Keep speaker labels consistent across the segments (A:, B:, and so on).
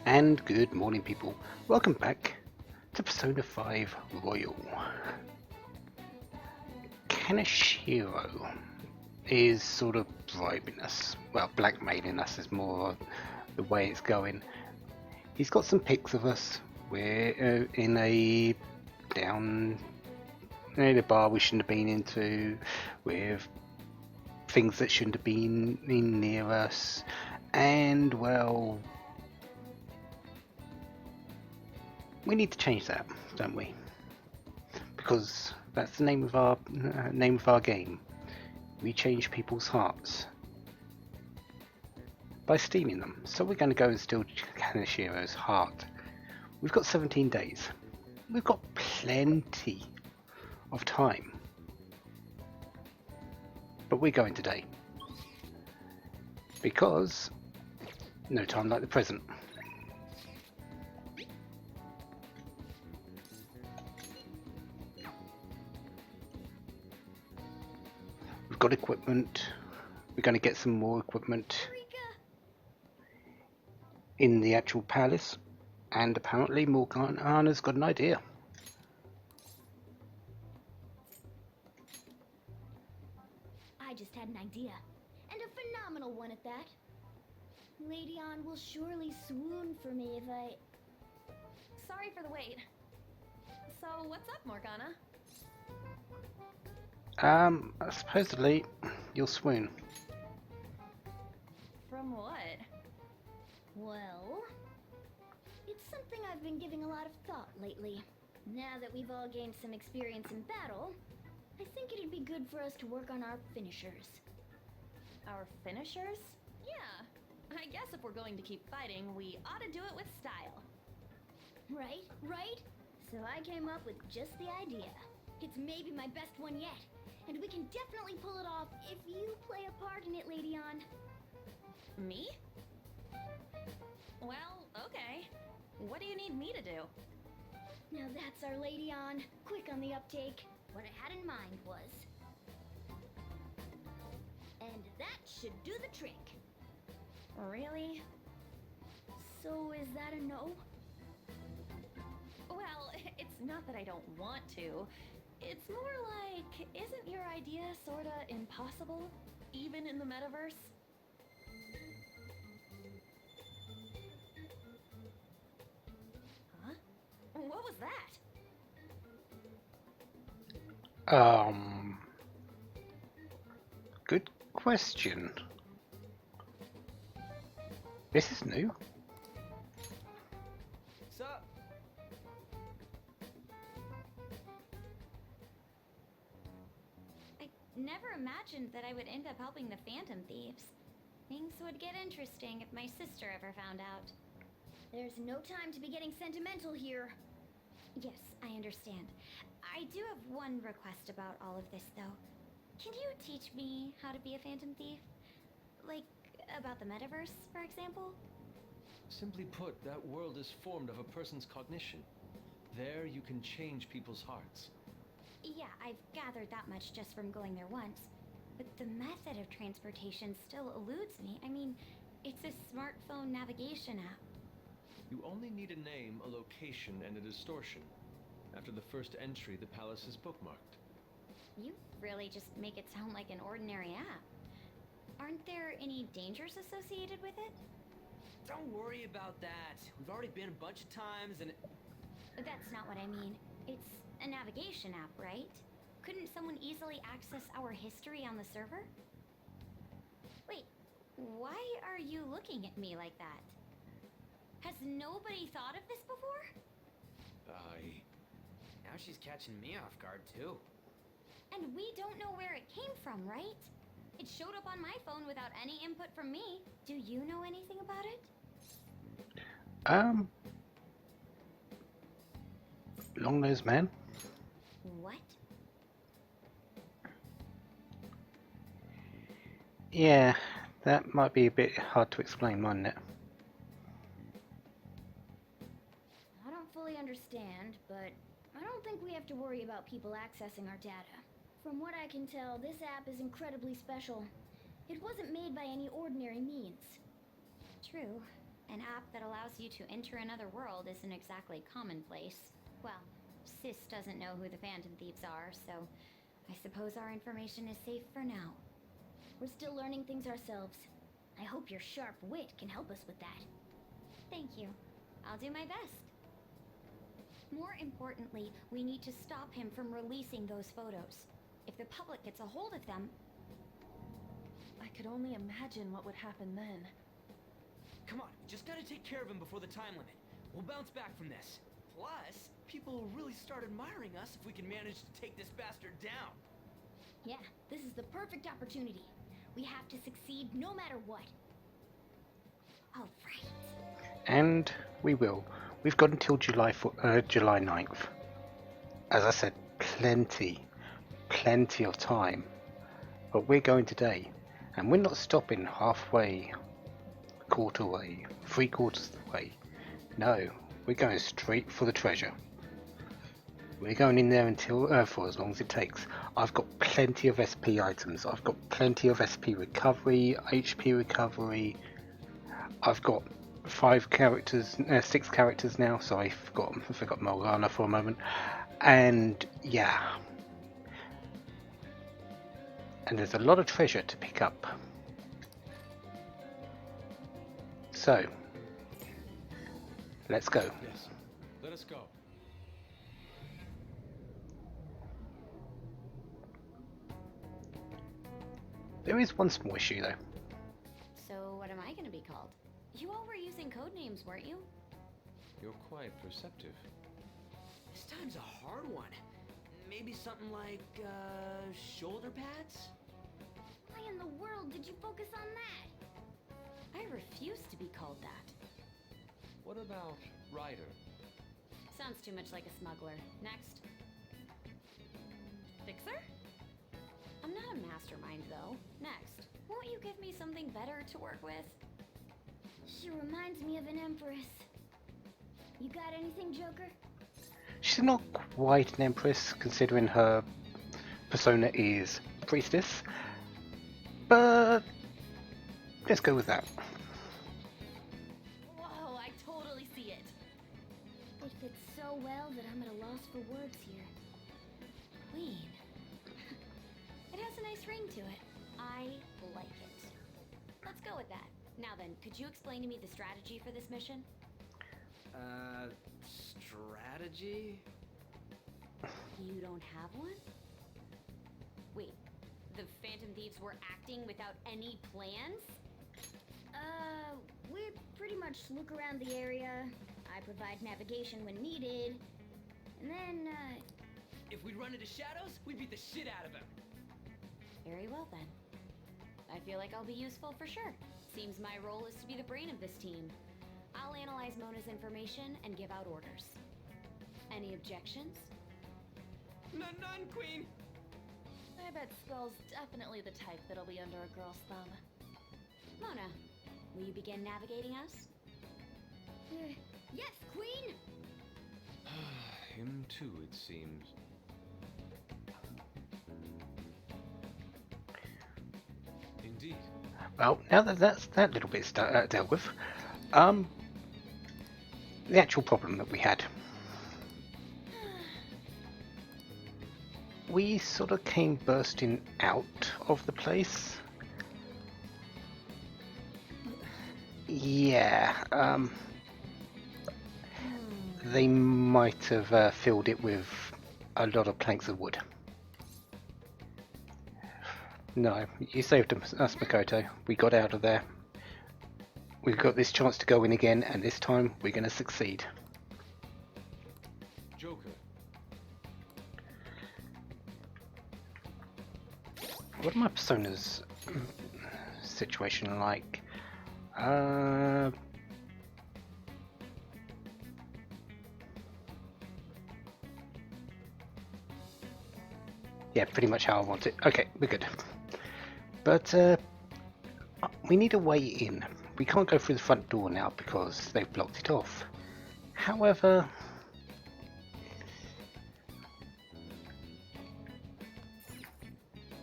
A: And good morning, people. Welcome back to Persona 5 Royal. Kaneshiro is sort of bribing us. Well, blackmailing us is more the way it's going. He's got some pics of us. We're in a down in a bar we shouldn't have been into, with things that shouldn't have been in near us, and well, we need to change that, don't we? Because that's the name of our game. We change people's hearts by stealing them. So we're going to go and steal Kaneshiro's heart. We've got 17 days. We've got plenty of time. But we're going today. Because no time like the present. We've got equipment. We're going to get some more equipment in the actual palace. And apparently Morgana's got an idea.
B: I just had an idea, and a phenomenal one at that. Lady Ann will surely swoon for me if I...
C: Sorry for the wait. So, what's up, Morgana?
A: Supposedly, you'll swoon.
C: From what?
B: Well... It's something I've been giving a lot of thought lately. Now that we've all gained some experience in battle, I think it'd be good for us to work on our finishers.
C: Our finishers? Yeah. I guess if we're going to keep fighting, we ought to do it with style.
B: Right? So I came up with just the idea. It's maybe my best one yet, and we can definitely pull it off if you play a part in it, Lady Ann.
C: Me? Well, okay. What do you need me to do?
B: Now that's our Lady Ann. Quick on the uptake. What I had in mind was... And that should do the trick.
C: Really?
B: So is that a no?
C: Well, it's not that I don't want to. It's more like, isn't your idea sorta impossible? Even in the metaverse? Huh? What was that?
A: Good question. This is new.
D: Sup?
E: I never imagined that I would end up helping the Phantom Thieves. Things would get interesting if my sister ever found out.
B: There's no time to be getting sentimental here.
E: Yes, I understand. I do have one request about all of this, though. Can you teach me how to be a Phantom Thief? Like, about the metaverse, for example?
D: Simply put, that world is formed of a person's cognition. There you can change people's hearts.
E: Yeah, I've gathered that much just from going there once. But the method of transportation still eludes me. I mean, it's a smartphone navigation app.
D: You only need a name, a location, and a distortion. After the first entry, the palace is bookmarked.
E: You really just make it sound like an ordinary app. Aren't there any dangers associated with it?
F: Don't worry about that. We've already been a bunch of times and...
E: That's not what I mean. It's a navigation app, right? Couldn't someone easily access our history on the server? Wait, why are you looking at me like that? Has nobody thought of this before?
F: Now she's catching me off guard, too.
E: And we don't know where it came from, right? It showed up on my phone without any input from me. Do you know anything about it?
A: Long nose man.
E: What?
A: Yeah, that might be a bit hard to explain, mightn't it?
B: I don't fully understand, but I don't think we have to worry about people accessing our data. From what I can tell, this app is incredibly special. It wasn't made by any ordinary means.
E: True. An app that allows you to enter another world isn't exactly commonplace. Well, Sis doesn't know who the Phantom Thieves are, so I suppose our information is safe for now.
B: We're still learning things ourselves. I hope your sharp wit can help us with that.
E: Thank you. I'll do my best. More importantly, we need to stop him from releasing those photos. If the public gets a hold of them...
C: I could only imagine what would happen then.
F: Come on, we just gotta take care of him before the time limit. We'll bounce back from this. Plus, people will really start admiring us if we can manage to take this bastard down.
B: Yeah, this is the perfect opportunity. We have to succeed no matter what.
E: All right.
A: And we will. We've got until July 9th. As I said, plenty of time. But we're going today, and we're not stopping halfway, quarter way, 3/4 of the way. No, we're going straight for the treasure. We're going in there until for as long as it takes. I've got plenty of SP items. I've got plenty of SP recovery, HP recovery. I've got 6 characters now. Sorry, I forgot Morgana for a moment. And yeah, and there's a lot of treasure to pick up. So let's go.
D: Yes, let us go.
A: There is one small issue though.
E: So what am I going to be called? You all were using code names, weren't you?
D: You're quite perceptive.
F: This time's a hard one. Maybe something like, shoulder pads?
B: Why in the world did you focus on that?
E: I refuse to be called that.
D: What about Ryder?
E: Sounds too much like a smuggler. Next.
C: Fixer?
E: I'm not a mastermind, though. Next. Won't you give me something better to work with?
B: She reminds me of an empress. You got anything, Joker?
A: She's not quite an empress, considering her persona is priestess. But let's go with that.
C: Whoa, I totally see it.
B: It fits so well that I'm at a loss for words here.
E: Queen. It has a nice ring to it. I like it. Let's go with that. Now then, could you explain to me the strategy for this mission?
F: Strategy?
E: You don't have one? Wait, the Phantom Thieves were acting without any plans?
B: We pretty much look around the area. I provide navigation when needed. And then,
F: If we'd run into Shadows, we'd beat the shit out of him.
E: Very well then. I feel like I'll be useful for sure. Seems my role is to be the brain of this team. I'll analyze Mona's information and give out orders. Any objections?
F: None, Queen!
C: I bet Skull's definitely the type that'll be under a girl's thumb.
E: Mona, will you begin navigating us?
B: yes, Queen!
D: Him too, it seems. Indeed.
A: Well, now that that's that little bit dealt with, the actual problem that we had. We sort of came bursting out of the place. Yeah, they might have filled it with a lot of planks of wood. No, you saved us, Makoto. We got out of there. We've got this chance to go in again, and this time we're going to succeed.
D: Joker.
A: What are my personas situation like? Yeah, pretty much how I want it. Okay, we're good. But we need a way in. We can't go through the front door now because they've blocked it off. However,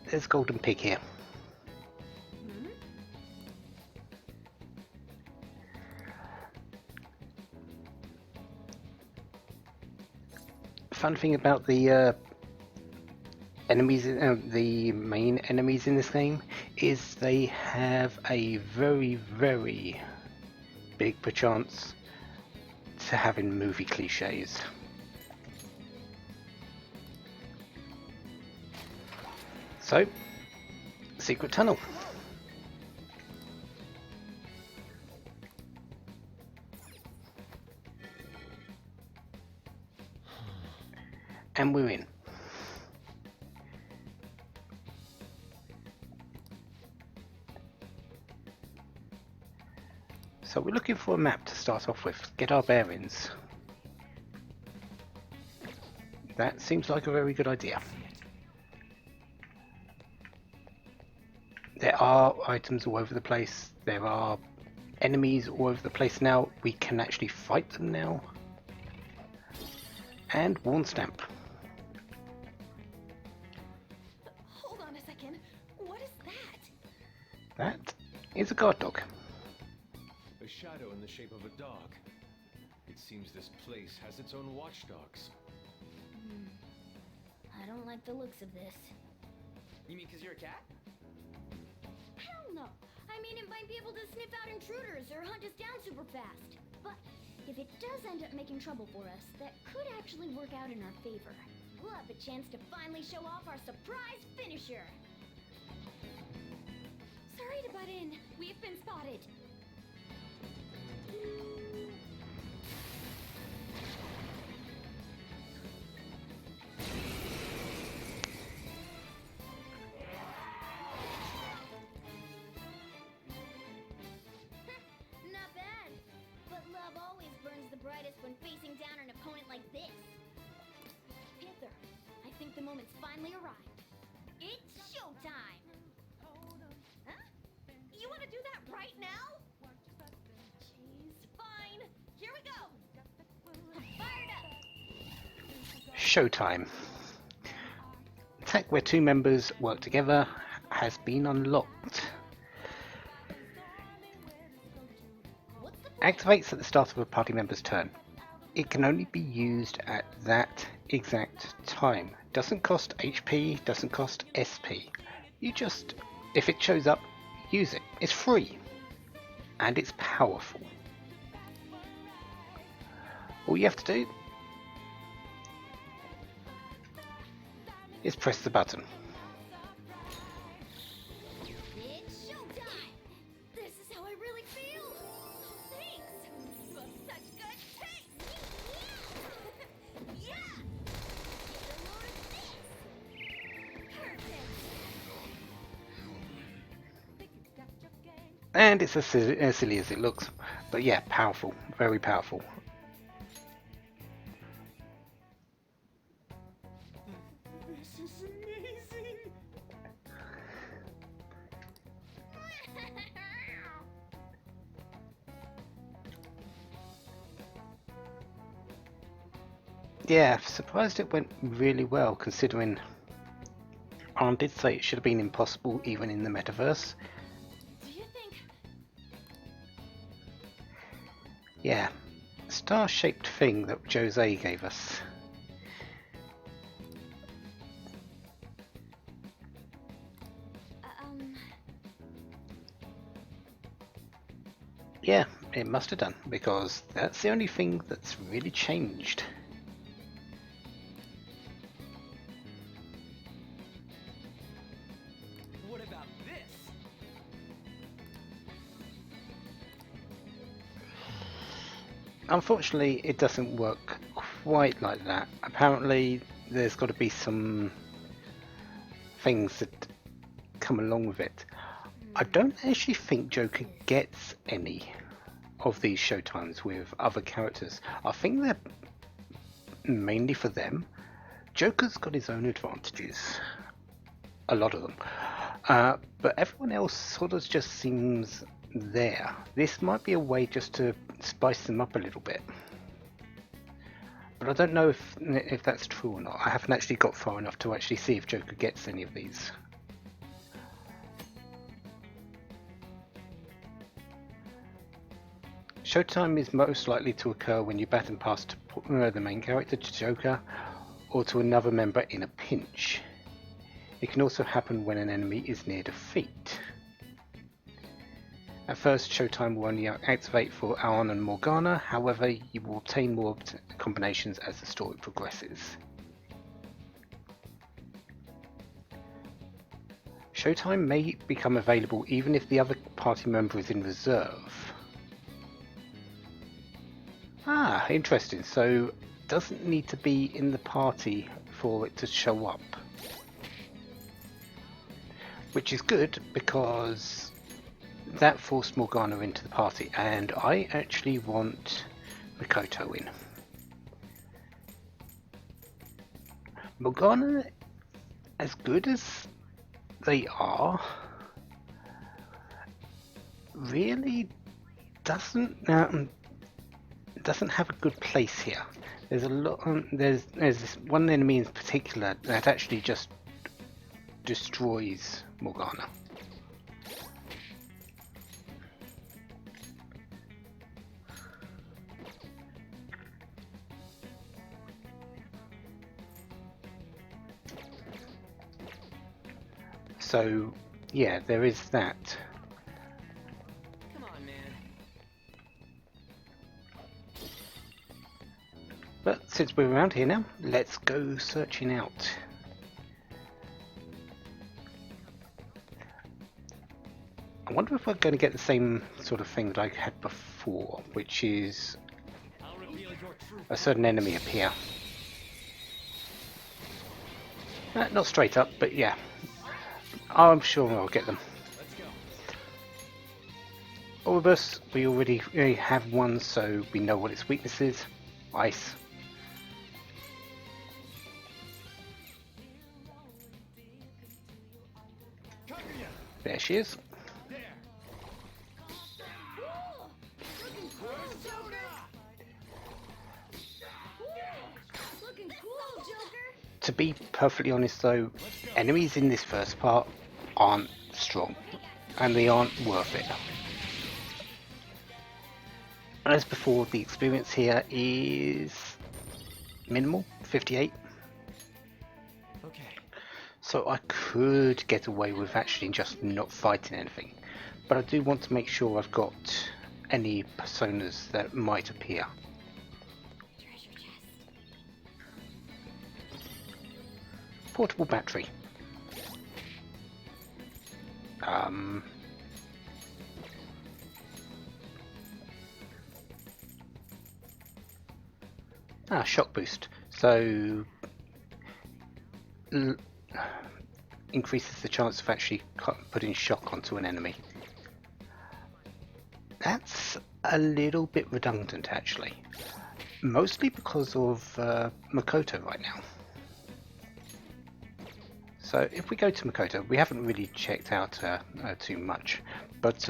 A: there's Golden Pig here. fun thing about the enemies, the main enemies in this game, is they have a very, very big perchance to having movie cliches. So, secret tunnel. And we're in. So we're looking for a map to start off with, get our bearings. That seems like a very good idea. There are items all over the place, there are enemies all over the place now, we can actually fight them now. And Warn Stamp.
C: Hold on a second. What is that?
A: That is a guard dog.
D: A shadow in the shape of a dog. It seems this place has its own watchdogs.
B: I don't like the looks of this.
F: You mean 'cause you're a cat?
B: Hell no! I mean, it might be able to sniff out intruders or hunt us down super fast. But if it does end up making trouble for us, that could actually work out in our favor. We'll have a chance to finally show off our surprise finisher.
E: Sorry to butt in. We've been spotted.
B: Not bad. But love always burns the brightest when facing down an opponent like this. Panther, I think the moment's finally arrived. It's showtime!
C: Huh? You want to do that right now? Jeez, fine. Here we go.
B: I'm fired up!
A: Showtime. Attack where two members work together has been unlocked. Activates at the start of a party member's turn. It can only be used at that exact time. Doesn't cost HP, doesn't cost SP. You just, if it shows up, use it. It's free. And it's powerful. All you have to do is press the button.
B: It's showtime!
C: This is how I really feel. Thanks. You have such good taste. Yeah.
B: Get a load of this!
C: Perfect.
A: And it's as silly as it looks. But yeah, powerful. Very powerful.
F: This is amazing!
A: Yeah, surprised it went really well considering Arn did say it should have been impossible even in the metaverse.
C: Do you think?
A: Yeah, star-shaped thing that Jose gave us. Yeah, it must have done, because that's the only thing that's really changed.
F: What about this?
A: Unfortunately, it doesn't work quite like that. Apparently, there's got to be some things that come along with it. I don't actually think Joker gets any of these showtimes with other characters. I think they're mainly for them. Joker's got his own advantages. A lot of them. But everyone else sort of just seems there. This might be a way just to spice them up a little bit. But I don't know if that's true or not. I haven't actually got far enough to actually see if Joker gets any of these. Showtime is most likely to occur when you baton pass to the main character, to Joker, or to another member in a pinch. It can also happen when an enemy is near defeat. At first, Showtime will only activate for Aon and Morgana, however you will obtain more combinations as the story progresses. Showtime may become available even if the other party member is in reserve. Ah, interesting. So, doesn't need to be in the party for it to show up. Which is good because that forced Morgana into the party, and I actually want Mikoto in. Morgana, as good as they are, really doesn't have a good place here. There's a lot. There's this one enemy in particular that actually just destroys Morgana. So, yeah, there is that.
F: Come on, man.
A: But since we're around here now, let's go searching out. I wonder if we're going to get the same sort of thing that I had before, which is
F: I'll reveal your true
A: a certain enemy appear. Not straight up, but yeah. I'm sure I'll get them.
F: Let's go.
A: Oribus, we already have one, so we know what its weakness is. Ice. There she is.
B: Looking cool, Joker.
A: To be perfectly honest though, enemies in this first part aren't strong, and they aren't worth it. As before, the experience here is minimal, 58.
F: Okay.
A: So I could get away with actually just not fighting anything, but I do want to make sure I've got any personas that might appear.
E: Treasure chest.
A: Portable battery. Shock boost. So increases the chance of actually putting shock onto an enemy. That's a little bit redundant actually. Mostly because of Makoto right now. So if we go to Makoto, we haven't really checked out too much, but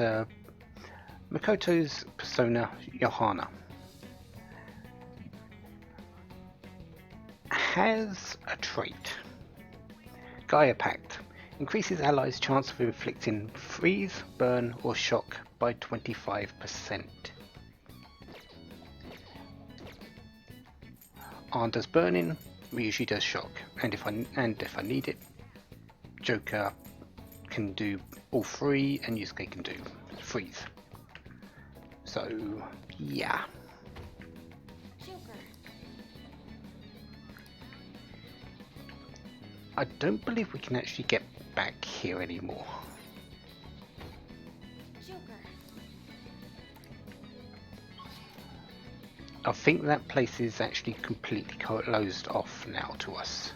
A: Makoto's persona, Johanna, has a trait. Gaia Pact. Increases allies' chance of inflicting freeze, burn or shock by 25%. Arn does burning, Ryuji does shock, and if I need it, Joker can do all three and Yusuke can do freeze. So yeah.
E: Joker.
A: I don't believe we can actually get back here anymore.
E: Joker.
A: I think that place is actually completely closed off now to us.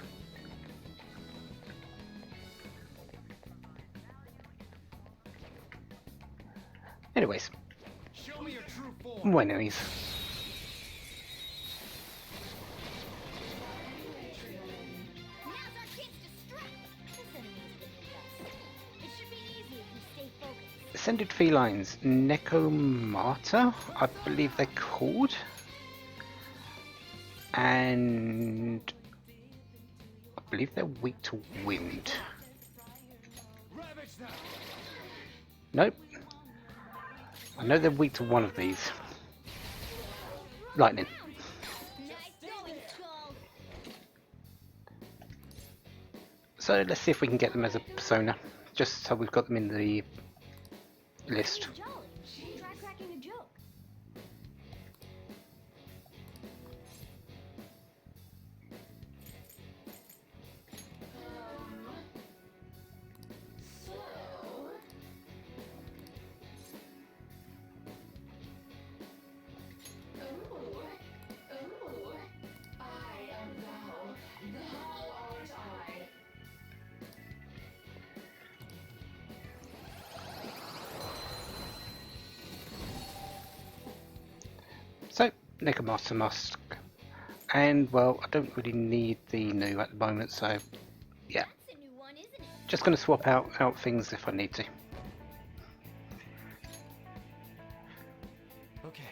A: Anyways,
F: Show me your true form.
A: more enemies.
B: Now's our chance to strike.
E: This enemy's been the best.
B: It should be easy if you stay focused.
A: Ascended felines, Necomata, I believe they're called. And I believe they're weak to wind.
F: Ravage them.
A: Nope. I know they're weak to one of these. Lightning.
B: Nice going, Skull.
A: So let's see if we can get them as a persona, just so we've got them in the list.
B: Hey, Jolly, try cracking a joke.
A: So, Necromaster Mask. And, well, I don't really need the new at the moment, so yeah.
B: That's a new one, isn't it?
A: Just going to swap out things if I need to.
D: Okay.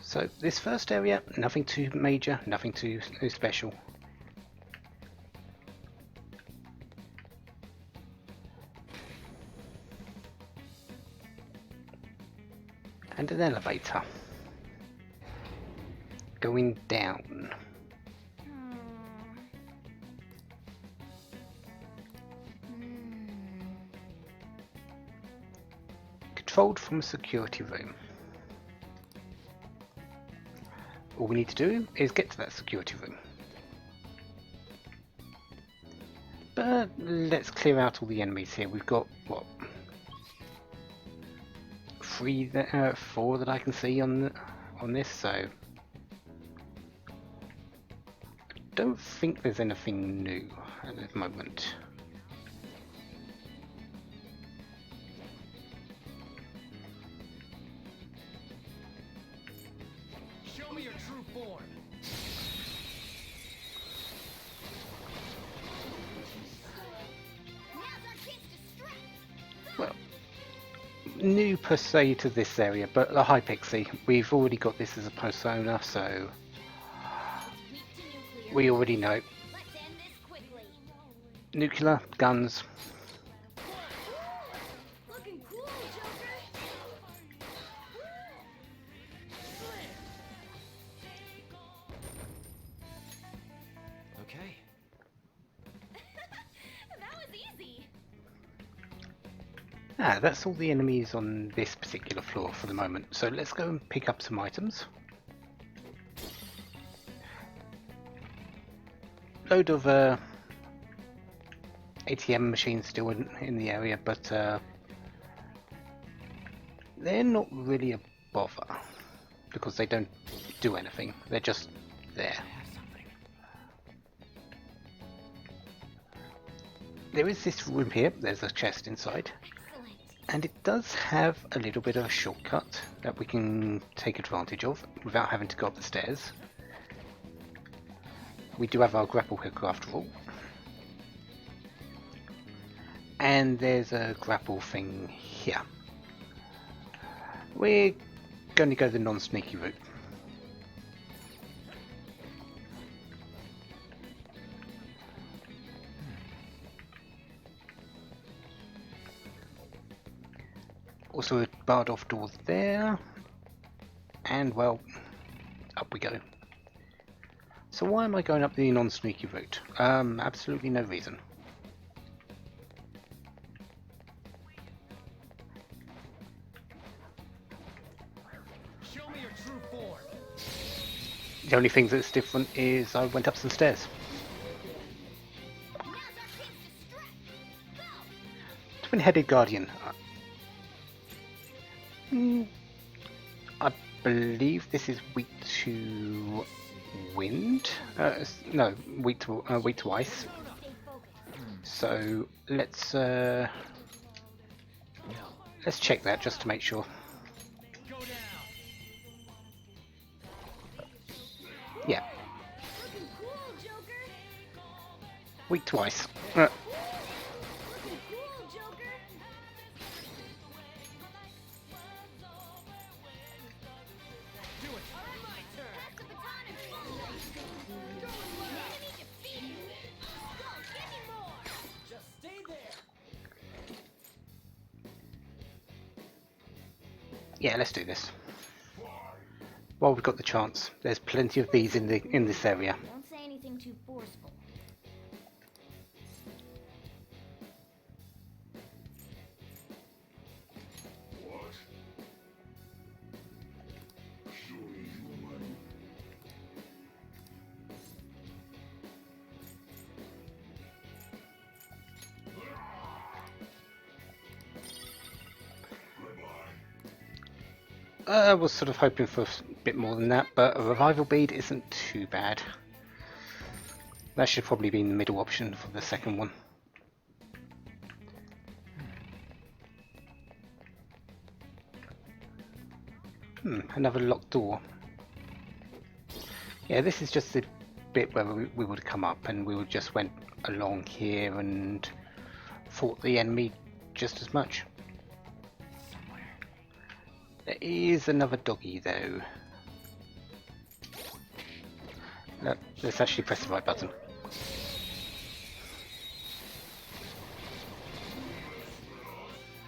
A: So, this first area, nothing too major, nothing too special. And an elevator. Going down. Controlled from a security room. All we need to do is get to that security room. But let's clear out all the enemies here. We've got, what, 4 that I can see on this, so I don't think there's anything new at the moment.
F: Show me your true form.
B: Now's our chance to strike.
A: Well, new per se to this area, but the High Pixie, we've already got this as a persona, so
B: Weak to nuclear.
A: we already know.
B: Let's end this quickly.
A: Nuclear, guns.
B: Looking cool, Joker.
D: Okay.
C: That was easy.
A: That's all the enemies on this particular floor for the moment. So let's go and pick up some items. Load of ATM machines still in the area, but they're not really a bother because they don't do anything. They're just there.
D: I have something.
A: There is this room here. There's a chest inside.
B: Excellent.
A: And it does have a little bit of a shortcut that we can take advantage of without having to go up the stairs. We do have our grapple hook after all. And there's a grapple thing here. We're going to go the non-sneaky route. Also a barred off door there. And well, up we go. So why am I going up the non-sneaky route? Absolutely no reason.
F: Show me your true form.
A: The only thing that's different is I went up some stairs.
B: Now's our chance to strike. Go.
A: Twin-headed guardian. I believe this is weak to wind. No, weak to ice.
B: Stay focused.
A: So let's check that just to make sure.
F: Go down.
A: Yeah,
B: Looking cool, Joker.
A: weak to ice.
B: Looking cool, Joker.
F: Do it. My turn.
B: Pass the baton and fall. Enemy defeated. Go, give me more.
F: Just stay there.
A: Yeah, let's do this. While we've got the chance, there's plenty of these in this area.
B: Don't say anything too
A: I was sort of hoping for a bit more than that, but a revival bead isn't too bad. That should probably be the middle option for the second one. Another locked door. Yeah, this is just the bit where we would come up and we would just went along here and fought the enemy just as much. There is another doggy though. No, let's actually press the right button.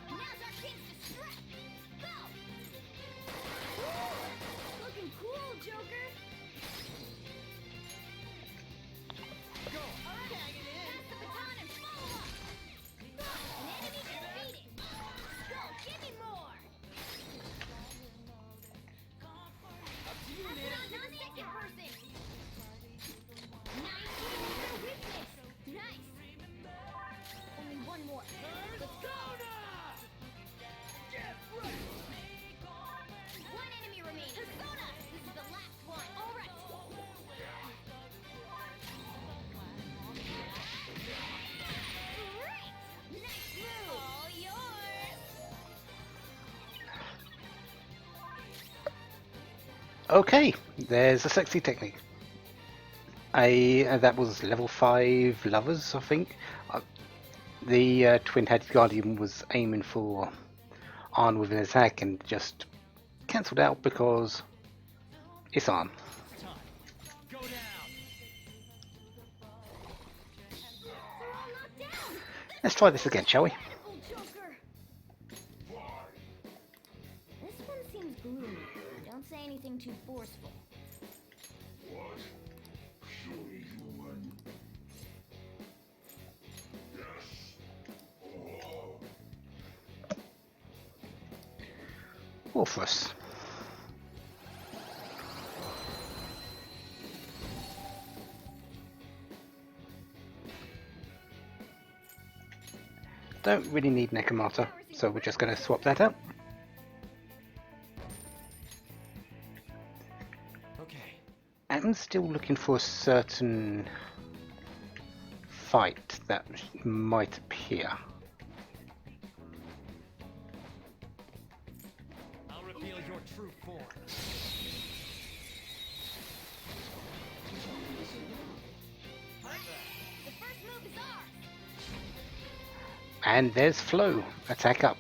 B: Now's our chance to strike. Go! Looking cool, Joker.
F: Go!
B: All right, pass the baton and follow up. An enemy defeated. Go, give me more.
F: Up to you,
B: Pass it
F: man.
B: on to the second person. Nice. Your weakness. Nice. Only one more. Let's go.
F: Get ready!
B: One enemy remains. Persona. This is the last one. All right. Great. Nice move. All yours.
A: Okay, there's a sexy technique. That was level 5 lovers, I think. The twin-headed guardian was aiming for Arn with an attack and just cancelled out because it's Arn.
F: It's time. Go down!
B: They're all knocked down.
A: Let's try this again, shall we?
B: Careful, Joker. This one seems gloomy. Don't say anything too forceful.
A: Orpheus. Don't really need Nekomata, so we're just going to swap that out.
F: Okay.
A: I'm still looking for a certain fight that might appear.
F: I'll reveal your true form.
B: The first move is ours.
A: And there's Flo. Attack up.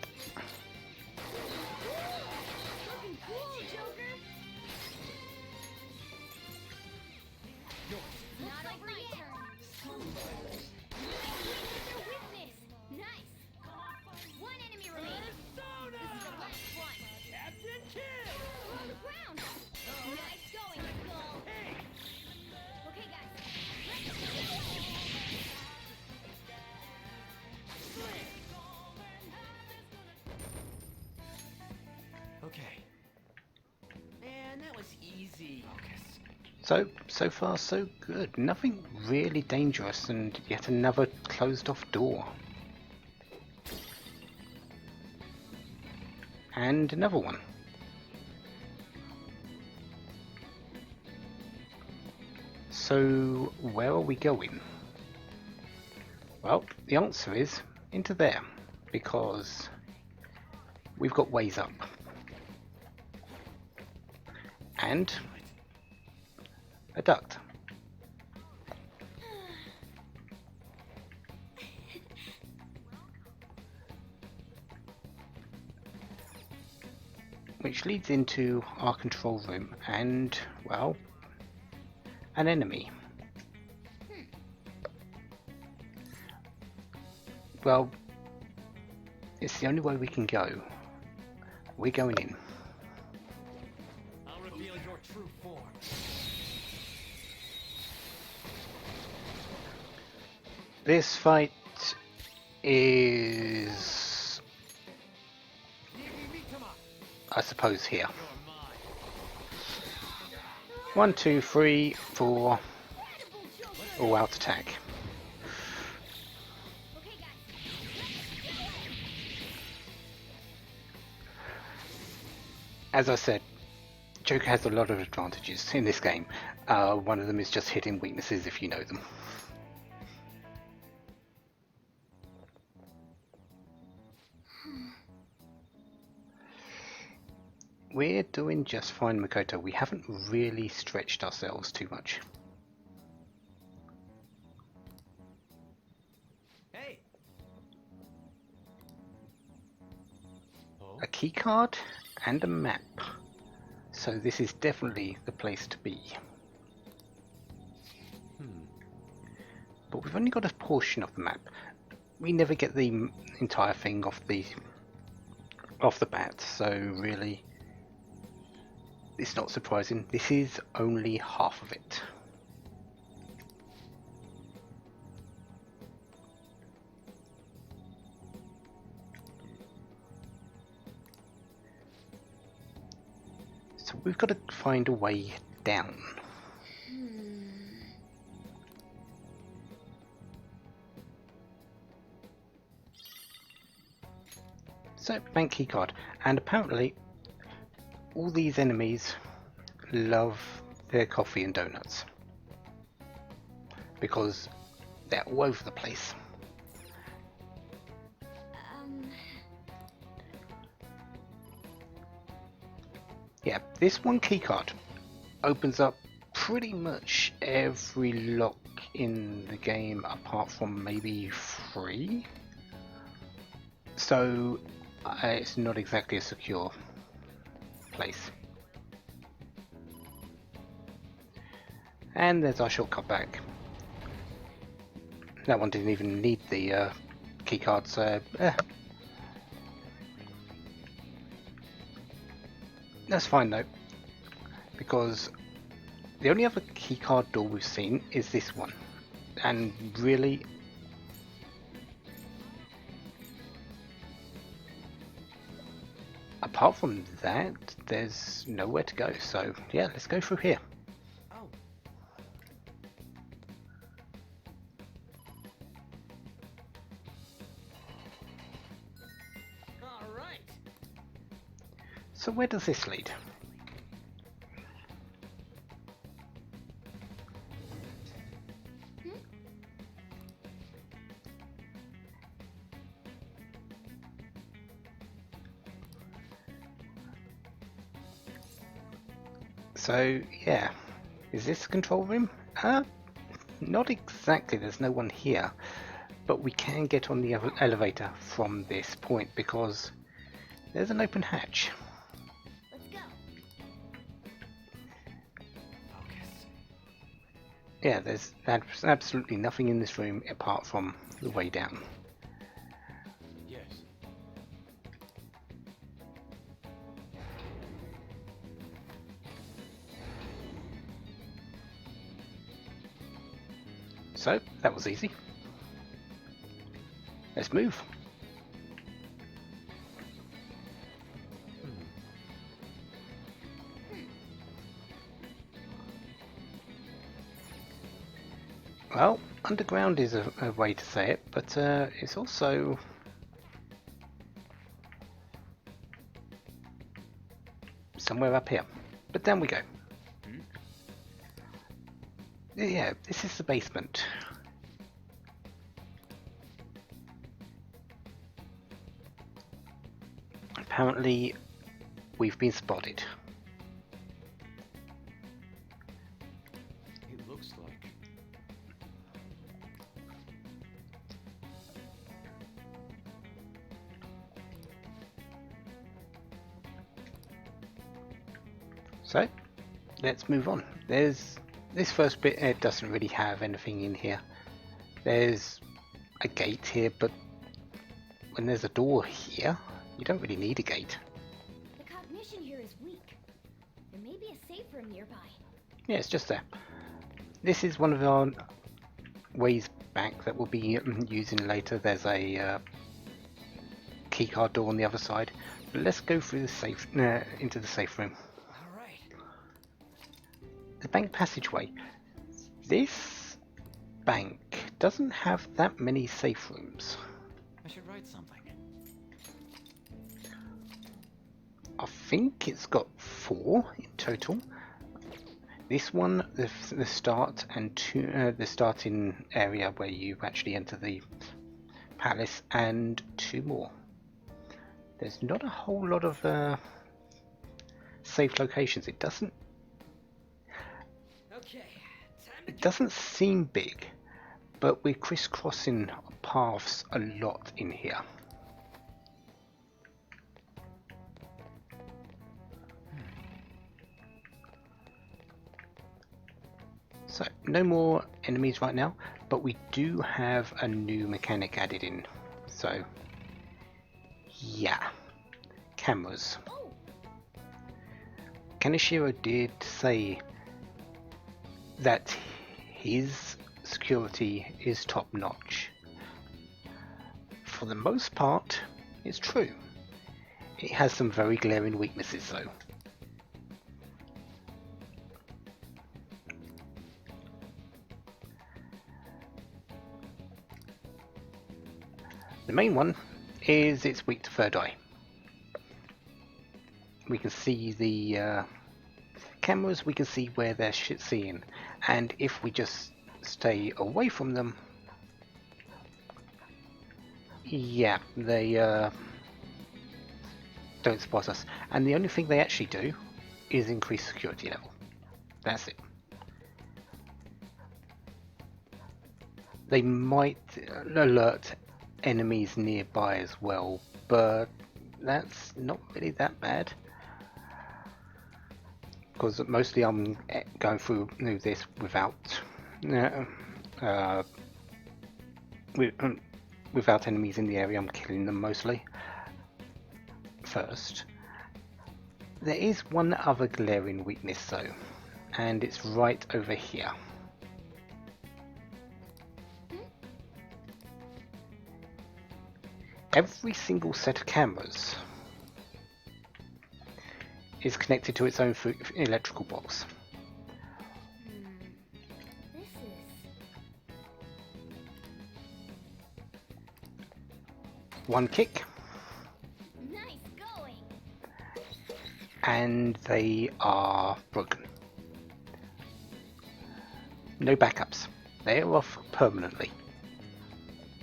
B: Looking cool, Joker. Not over yet. Your weakness. Nice. One enemy remaining. This is the last one.
F: Captain Kidd!
B: On the ground. Nice going, Skull. Okay, guys. Let's go.
F: Okay. Man, that was easy. Focus.
A: So far so good. Nothing really dangerous and yet another closed off door. And another one. So where are we going? Well, the answer is into there, because we've got ways up. And a duct. Which leads into our control room and, well, an enemy. Well, it's the only way we can go. We're going in.
F: I'll reveal your true form.
A: This fight is, I suppose, here. 1, 2, 3, 4, all out attack.
B: Okay, guys.
A: as I said, Joker has a lot of advantages in this game. One of them is just hidden weaknesses if you know them. We're doing just fine, Makoto. We haven't really stretched ourselves too much.
F: Hey. Oh.
A: A keycard and a map. So this is definitely the place to be. But we've only got a portion of the map. We never get the entire thing off the bat, so really it's not surprising. This is only half of it. So we've got to find a way down. So, bank keycard, and apparently all these enemies love their coffee and donuts because they're all over the place. Yeah, this one keycard opens up pretty much every lock in the game apart from maybe 3. So it's not exactly a secure place. And there's our shortcut back. That one didn't even need the keycard, so that's fine though, because the only other keycard door we've seen is this one, and really apart from that there's nowhere to go. So yeah, let's go through here.
F: Oh. All right.
A: So where does this lead? So yeah, is this the control room? Not exactly, there's no one here, but we can get on the elevator from this point because there's an open hatch.
B: Let's go.
F: Focus.
A: Yeah, there's absolutely nothing in this room apart from the way down.
F: Yes.
A: So that was easy. Let's move. Well, underground is a way to say it, but it's also somewhere up here. But down we go. Yeah, this is the basement. Apparently, we've been spotted.
F: It looks like.
A: So, let's move on. There's this first bit, it doesn't really have anything in here. There's a gate here, but when there's a door here, you don't really need a gate.
B: The cognition here is weak. There may be a safe room nearby.
A: Yeah, it's just there. This is one of our ways back that we'll be using later. There's a keycard door on the other side. But let's go through the safe into the safe room.
F: All right.
A: The bank passageway. This bank doesn't have that many safe rooms.
F: I should write something.
A: I think it's got 4 in total. This one, the start and the starting area where you actually enter the palace, and 2 more. There's not a whole lot of safe locations. It doesn't
F: Okay, time to
A: It doesn't seem big, but we're crisscrossing paths a lot in here. So, no more enemies right now, but we do have a new mechanic added in. So, yeah, cameras.
B: Oh,
A: Kaneshiro did say that his security is top notch. For the most part, it's true. It has some very glaring weaknesses though. The main one is it's weak to third eye. We can see the cameras, we can see where they're seeing, and if we just stay away from them, yeah, they don't spot us. And the only thing they actually do is increase security level. That's it. They might alert enemies nearby as well, but that's not really that bad. Because mostly I'm going through this without without enemies in the area. I'm killing them mostly first. There is one other glaring weakness though, and it's right over here. Every single set of cameras is connected to its own electrical box.
B: this is...
A: One kick,
B: Nice going!
A: and they are broken. No backups. They are off permanently.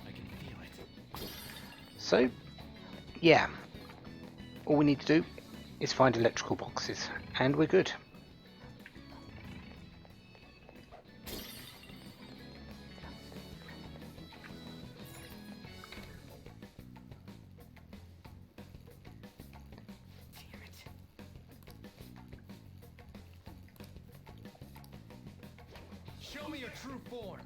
D: I can feel it.
A: So, yeah. All we need to do is find electrical boxes, and we're good.
F: Damn it. Show me your true form.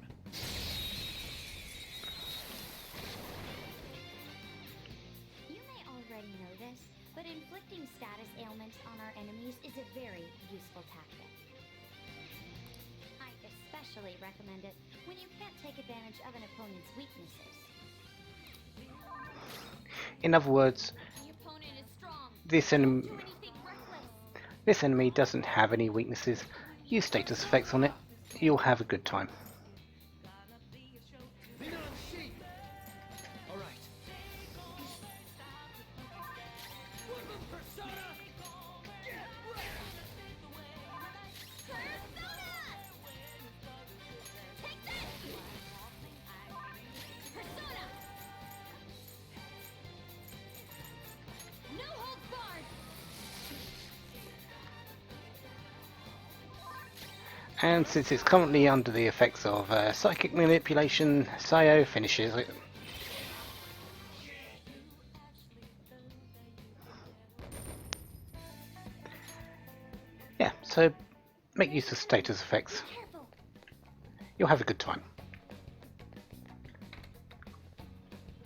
E: You may already know this, but inflicting status ailments on our enemies is a very useful tactic. I especially recommend it when you can't take advantage of an opponent's weaknesses.
A: In other words,
E: The opponent is strong.
A: this
E: Don't do anything reckless.
A: enemy doesn't have any weaknesses. Use status effects on it. You'll have a good time.
F: Lean on sheep. All right. Woodland persona. Get ready.
B: Take this! Persona! No holds barred!
A: And since it's currently under the effects of psychic manipulation, Sayo finishes it. Yeah, so make use of status effects.
B: Careful!
A: You'll have a good time.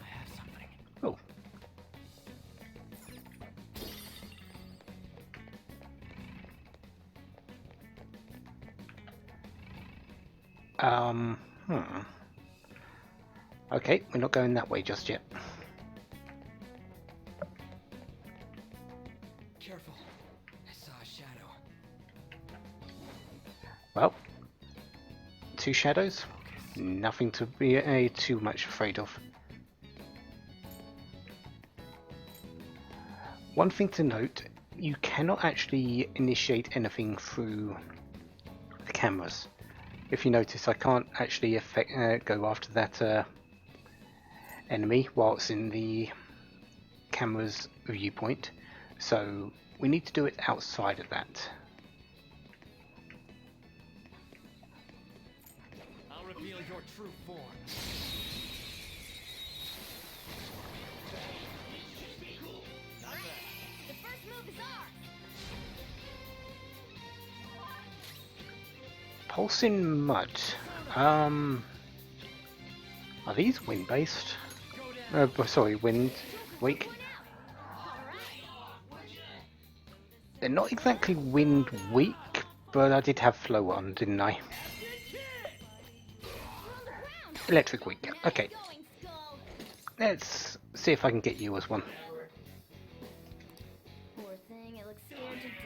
F: I have something.
A: Oh. Okay, we're not going that way just yet.
F: Careful. I saw a shadow.
A: Well, 2 shadows. Nothing to be too much afraid of. One thing to note, you cannot actually initiate anything through the cameras. If you notice, I can't actually go after that enemy whilst in the camera's viewpoint, so we need to do it outside of that.
F: I'll reveal your true form.
E: The first move is ours.
A: Pulsing Mud. Are these wind based? Sorry, wind weak. They're not exactly wind weak, but I did have flow on, didn't I? Electric weak. Okay. Let's see if I can get you as one.
B: Poor thing, it looks scared to death.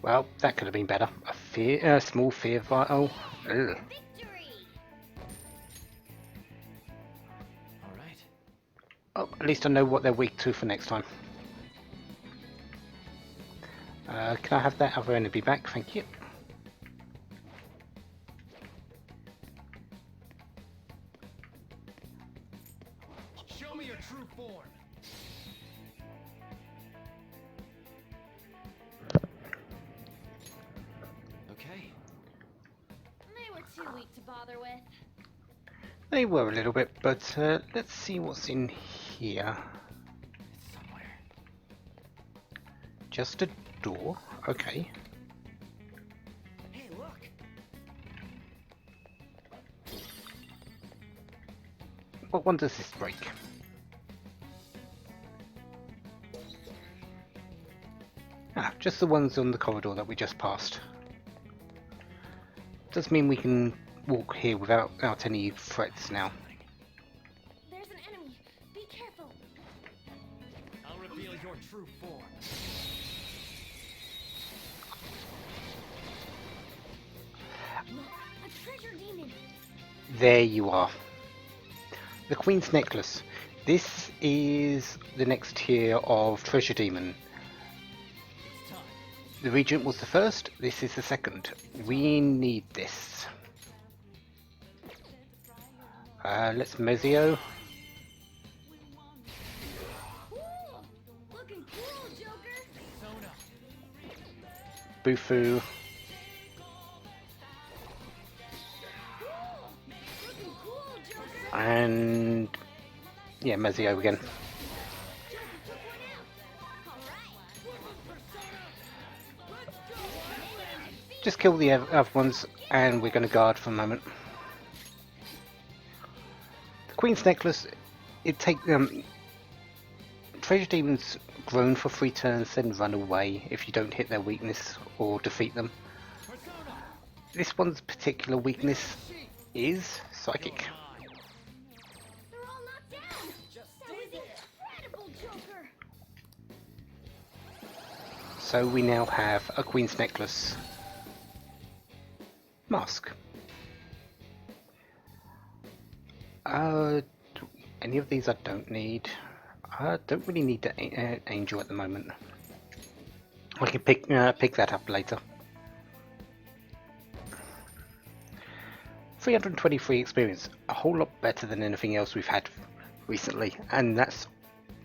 A: Well, that could have been better. A small fear vial. Ugh.
E: Victory!
F: Alright.
A: Oh, at least I know what they're weak to for next time. Can I have that other enemy back? Thank you.
F: Show me your true form. Okay.
C: They were too weak to bother with.
A: They were a little bit, but let's see what's in here.
F: It's somewhere.
A: Just a door? Okay.
F: Hey, look.
A: What one does this break? Ah, just the ones on the corridor that we just passed. Does mean we can walk here without any threats now.
C: There's an enemy. Be careful.
F: I'll reveal your true form.
B: A treasure demon!
A: There you are. The Queen's Necklace. This is the next tier of Treasure Demon.
F: It's time.
A: The Regent was the first, this is the second. We need this. Let's Mezio.
B: Cool! Looking cool, Joker!
F: Sona.
A: Bufu.
B: Looking cool, Joker!
A: And yeah, Mezio again.
B: Joker took one out!
A: Just kill the other ones and we're going to guard for a moment. The Queen's Necklace, it takes Treasure Demons groan for 3 turns, then run away if you don't hit their weakness or defeat them. This one's particular weakness is Psychic.
B: They're all knocked down! That was incredible, Joker!
A: So we now have a Queen's Necklace mask. Any of these I don't need. I don't really need the angel at the moment. I can pick that up later. 323 experience, a whole lot better than anything else we've had recently, and that's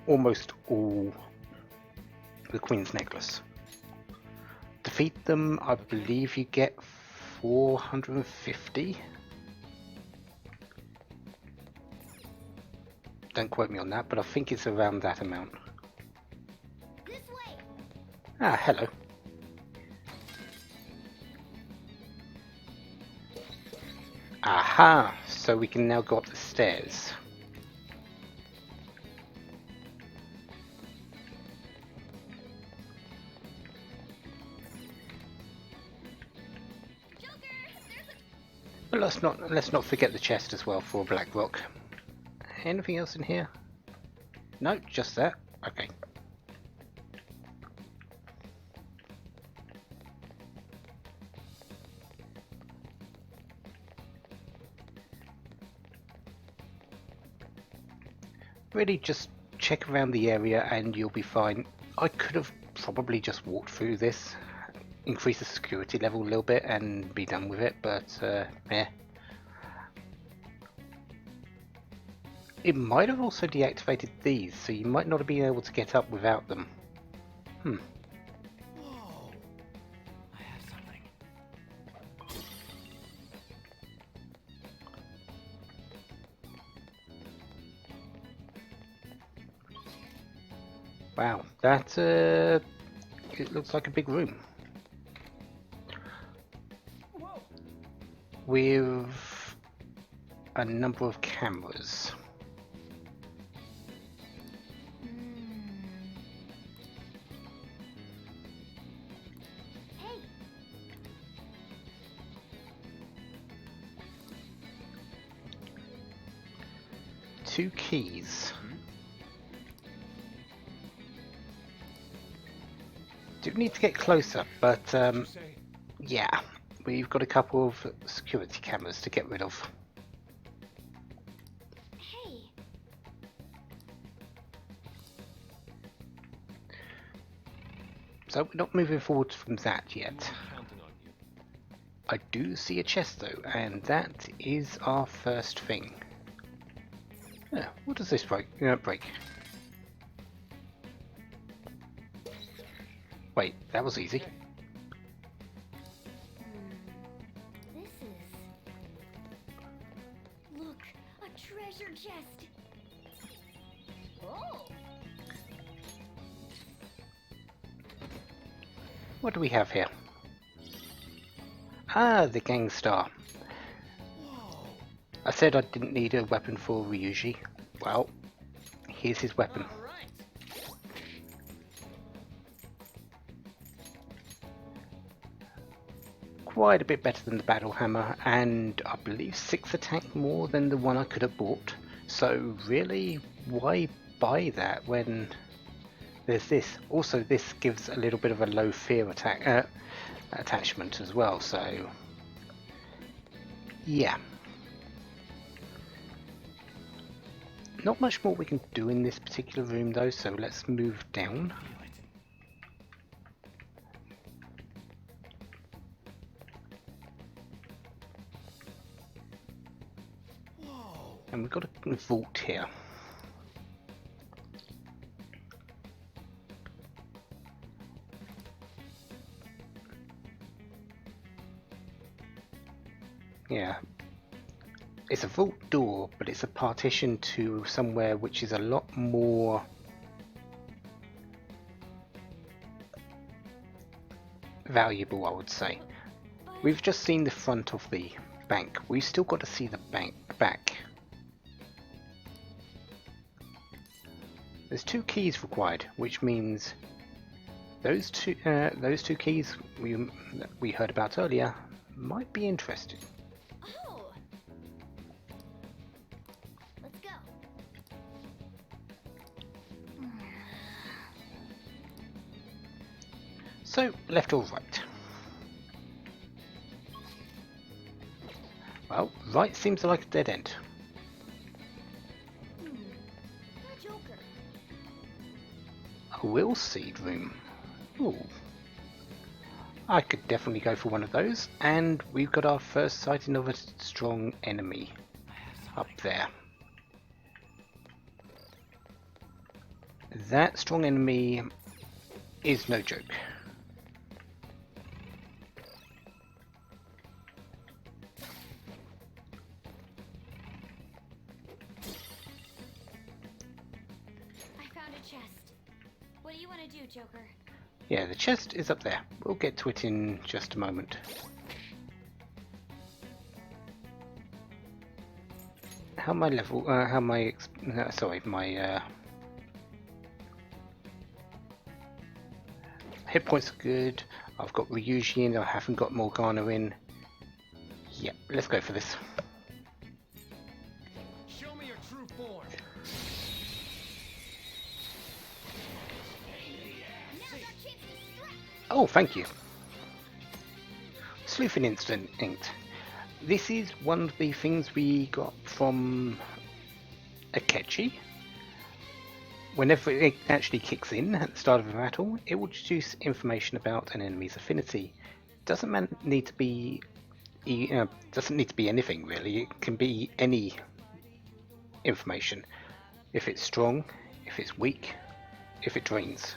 A: almost all the Queen's Necklace. Defeat them, I believe you get 450. Don't quote me on that, but I think it's around that amount.
B: This way!
A: Ah, hello. Aha! So we can now go up the stairs. But let's not forget the chest as well for Black Rock. Anything else in here? No, just that. Okay. Really just check around the area and you'll be fine. I could have probably just walked through this, increase the security level a little bit and be done with it, but yeah. It might have also deactivated these, so you might not have been able to get up without them.
F: Whoa! I have something.
A: Wow, that it looks like a big room
F: Whoa!
A: with a number of cameras.
B: Hey,
A: 2 keys. Do need to get closer, but
D: You say?
A: yeah, we've got a couple of security cameras to get rid of.
B: hey.
A: So we're not moving forward from that
D: We
A: yet.
D: were counting on you.
A: I do see a chest though, and that is our first thing. Yeah, what does this break? Break. Wait, that was easy.
B: This is...
E: Look, a treasure chest.
B: Oh!
A: What do we have here? Ah, the gang star.
F: Whoa!
A: I said I didn't need a weapon for Ryuji. Well, here's his weapon.
F: All right.
A: Quite a bit better than the battle hammer, and I believe 6 attack more than the one I could have bought. So really, why buy that when there's this? Also, this gives a little bit of a low fear attack attachment as well. So yeah, not much more we can do in this particular room though. So let's move down.
F: Whoa!
A: And we've got a vault here. Yeah. It's a vault door, but it's a partition to somewhere which is a lot more valuable, I would say. We've just seen the front of the bank. We've still got to see the bank back. There's 2 keys required, which means those two keys we heard about earlier might be interesting.
B: Oh! Let's go.
A: So, left or right? Well, right seems like a dead end.
B: No Joker.
A: A will seed room. Ooh. I could definitely go for one of those, and we've got our first sighting of a strong enemy up there. That strong enemy is no joke.
E: I found a chest. What do you want to do, Joker?
A: Yeah, the chest is up there. We'll get to it in just a moment. How my level? How my? Sorry, my hit points are good. I've got Ryuji in. I haven't got Morgana in. Yep, let's go for this.
F: Show me your true form.
A: Oh, thank you. Sleuthing Instinct. This is one of the things we got from Akechi. Whenever it actually kicks in at the start of a battle, it will deduce information about an enemy's affinity. Doesn't need to be anything really. It can be any information. If it's strong, if it's weak, if it drains.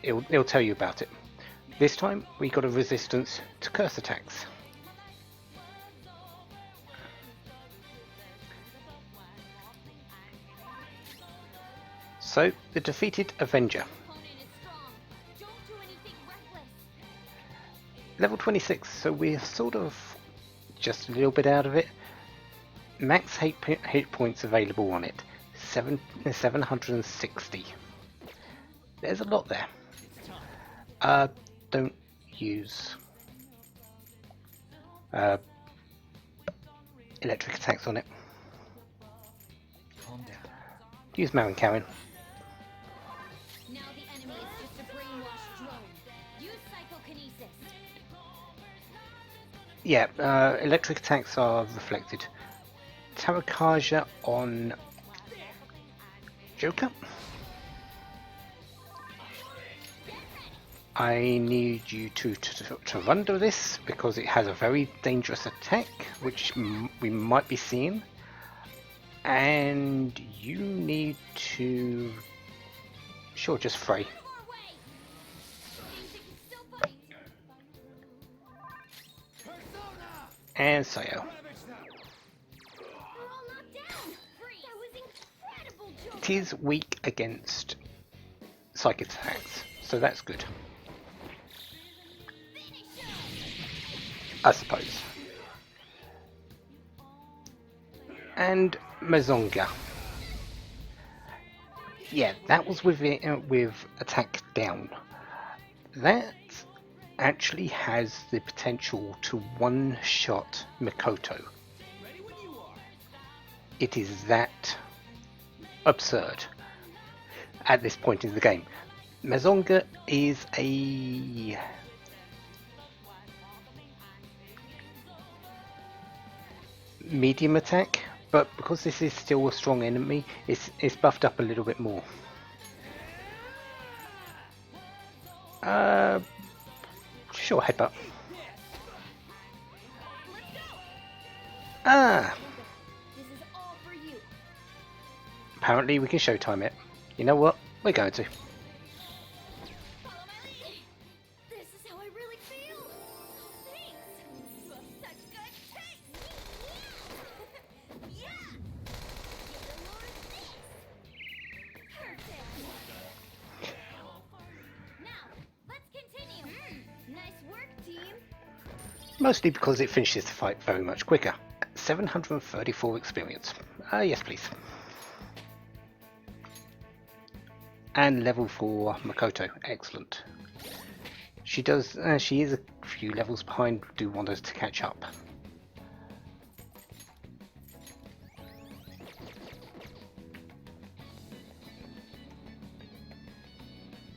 A: It'll tell you about it. This time we got a resistance to curse attacks. So, the defeated Avenger. Level 26, so we're sort of just a little bit out of it. Max hit points available on it, 760. There's a lot there. Don't use electric attacks on it.
F: Calm down.
A: Use Marin Karen.
E: Now the enemy is just a brainwashed drone. Use psychokinesis.
A: Yeah, electric attacks are reflected. Tarakaja on Joker. I need you to run to this because it has a very dangerous attack which we might be seeing, and you need to just fray. And Sayo. It is weak against psychic attacks, so that's good. I suppose. And Mazonga. Yeah, that was with attack down. That actually has the potential to one-shot Mikoto. It is that absurd at this point in the game. Mazonga is a medium attack, but because this is still a strong enemy, it's buffed up a little bit more. Sure, headbutt. Apparently we can showtime it. You know what? We're going to.
E: This is how I really feel. Thanks. You have such good taste. Yeah. Get a load of this. Perfect. Now, let's continue. Nice work, team.
A: Mostly because it finishes the fight very much quicker. 734 experience. Yes, please. And level 4 Makoto, excellent. She is a few levels behind, do want us to catch up.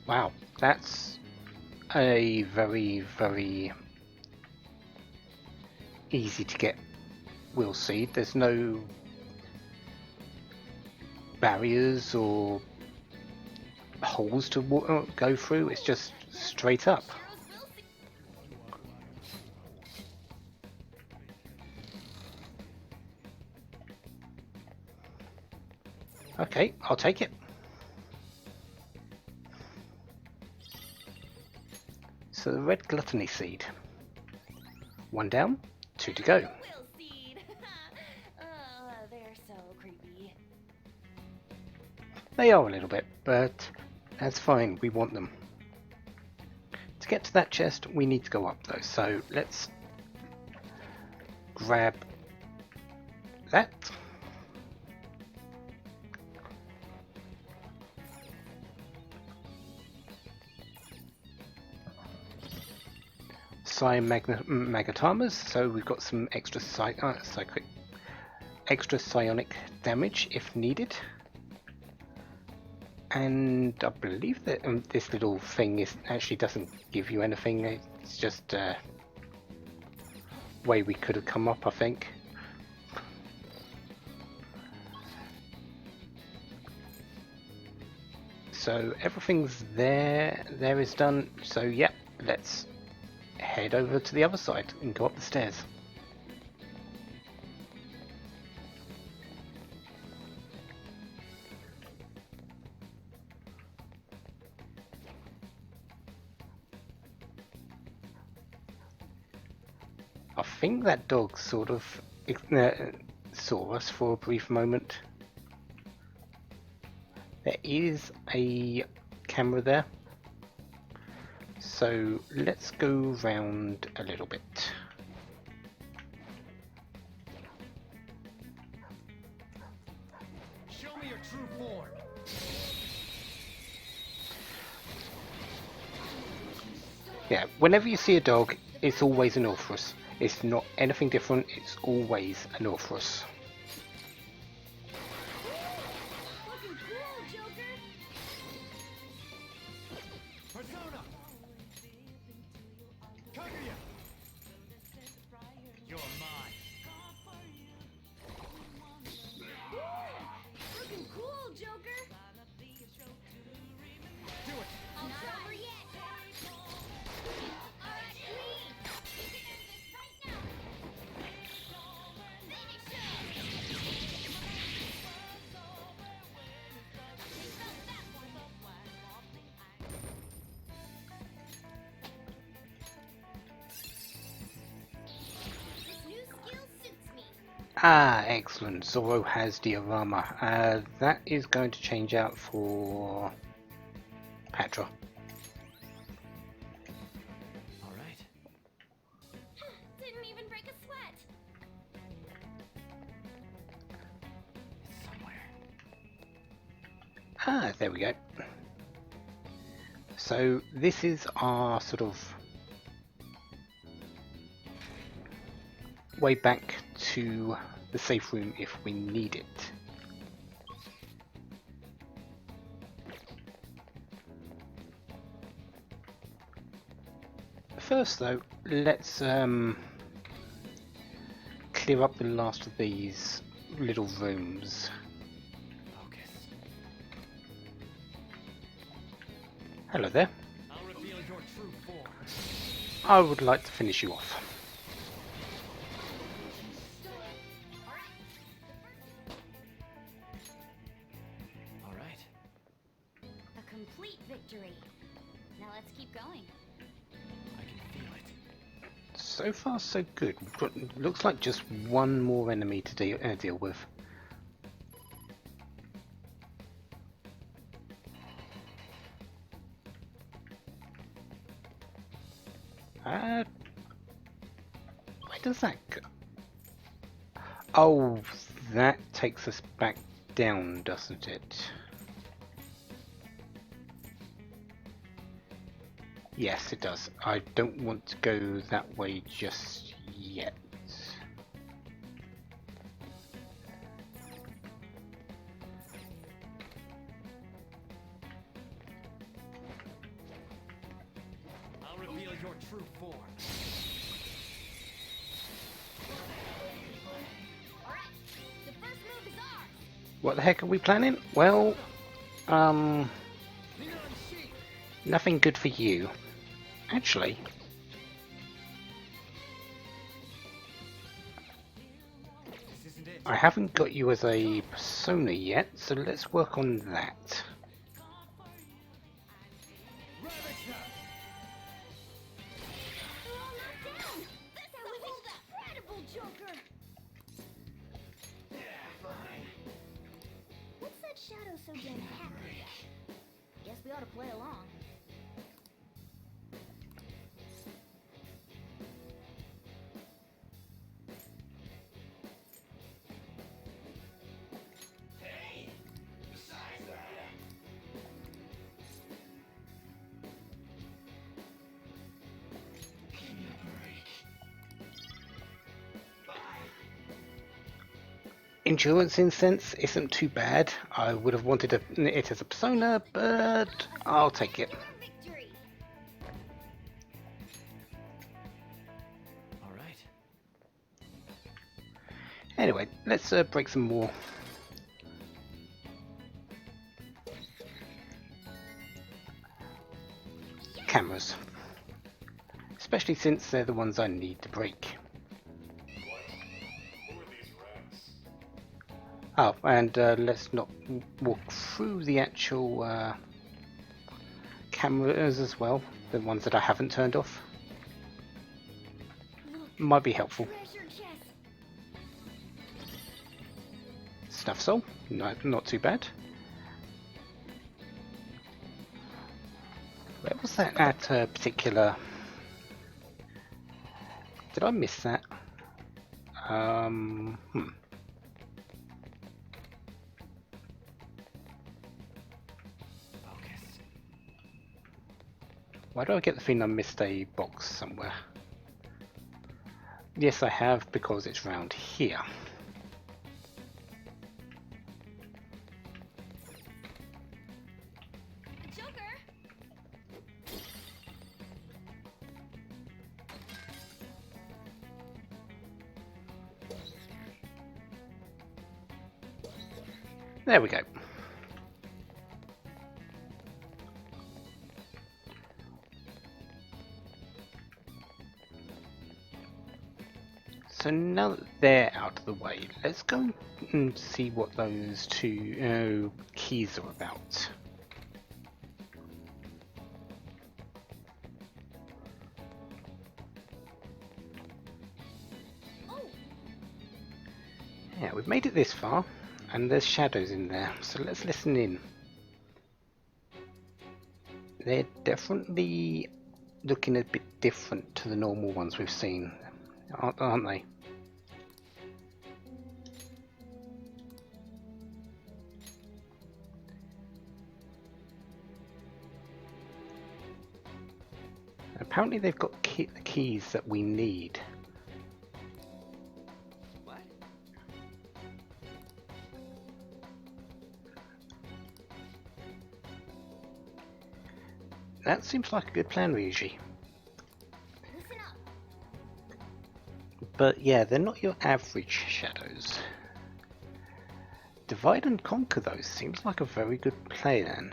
A: Wow, that's a very, very easy to get Will Seed. There's no barriers or holes to go through, it's just straight up. Okay, I'll take it. So the red gluttony seed. 1 down, 2 to go.
C: Will seed. Oh, they're so creepy.
A: They are a little bit, but that's fine, we want them. To get to that chest, we need to go up though, so let's grab that. Magatamas, so we've got some extra psionic damage if needed. And I believe that this little thing actually doesn't give you anything. It's just a way we could have come up, I think. So everything's there. There is done. So yeah, let's head over to the other side and go up the stairs. I think that dog sort of saw us for a brief moment. There is a camera there, so let's go round a little bit.
F: Show me your true form.
A: Yeah, whenever you see a dog, it's always an Orthrus. It's not anything different, it's always an Orthrus.
B: Looking cool, Joker.
F: Persona! Kaguya! You're mine.
B: Looking cool, Joker.
F: Do it!
B: I'm not over yet. All right, me. You can end this right now. Finish him. I felt that one. This new skill suits me.
A: Ah, excellent. Zoro has diorama. That is going to change out for Patra.
F: Alright.
E: Didn't even break a sweat.
F: It's somewhere.
A: Ah, there we go. So this is our sort of way back to the safe room if we need it. First though, let's clear up the last of these little rooms.
F: Focus.
A: Hello there.
F: I'll reveal your true form.
A: I would like to finish you off.
F: Alright.
E: A complete victory. Now let's keep going.
F: I can feel it.
A: So far so good. Looks like just one more enemy to deal with. Where does that go? Oh, that takes us back down, doesn't it? Yes, it does. I don't want to go that way just yet.
F: I'll reveal your true form.
B: All right, the first move is ours.
A: What the heck are we planning? Well,
F: Neon sheet!
A: nothing good for you. Actually,
F: This isn't it.
A: I haven't got you as a persona yet, so let's work on that.
F: Ravage!
B: They're all knocked down. That was incredible, Joker. What's that shadow so damn happy at? Guess we ought to play along.
A: endurance incense isn't too bad. I would have wanted it as a persona, but I'll take it.
B: Victory.
D: All right.
A: Anyway, let's break some more. Cameras. Especially since they're the ones I need to break. Oh, and let's not walk through the actual cameras as well, the ones that I haven't turned off. Might be helpful.
B: Treasure chest.
A: Snuff soul, no, not too bad. Where was that at a particular... Did I miss that?
D: Focus.
A: Why do I get the feeling I missed a box somewhere? Yes, I have, because it's round here.
C: Joker!
A: There we go. So now that they're out of the way, let's go and see what those two keys are about.
C: Oh,
A: Yeah, we've made it this far, and there's shadows in there, so let's listen in. They're definitely looking a bit different to the normal ones we've seen, aren't they? Apparently they've got the keys that we need.
F: What?
A: That seems like a good plan, Ryuji.
B: Listen up.
A: But yeah, they're not your average shadows. Divide and conquer though seems like a very good plan.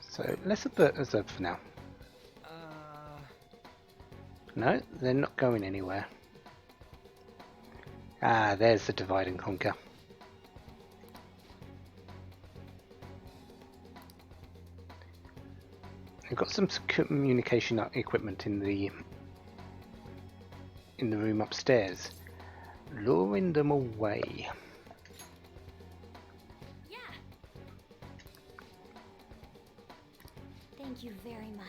A: So let's observe for now. No, they're not going anywhere. Ah, there's the divide and conquer. We've got some communication equipment in the room upstairs, luring them away.
C: yeah.
E: Thank you very much.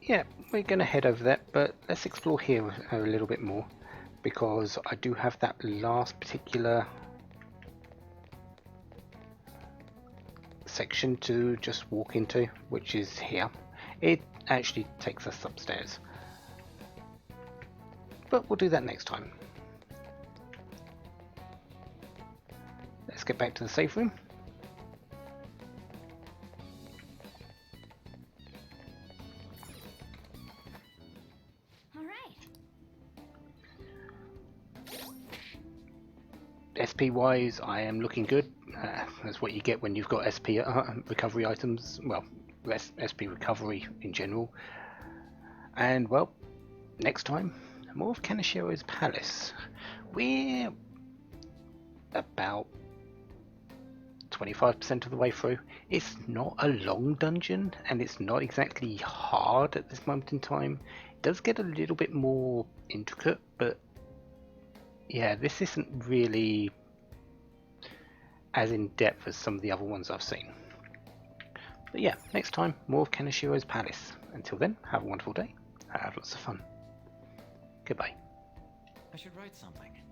A: Yeah, we're going to head over there, but let's explore here a little bit more, because I do have that last particular section to just walk into, which is here. It actually takes us upstairs, but we'll do that next time. Let's get back to the safe room.
B: All right.
A: SP wise, I am looking good. That's what you get when you've got SP recovery items. Well, SP recovery in general. And well, next time, more of Kanashiro's palace. We're about 25% of the way through. It's not a long dungeon, and it's not exactly hard at this moment in time. It does get a little bit more intricate, but yeah, this isn't really as in depth as some of the other ones I've seen. But yeah, next time, more of Kanashiro's palace. Until then, have a wonderful day. Have lots of fun. Goodbye.
F: I should write something.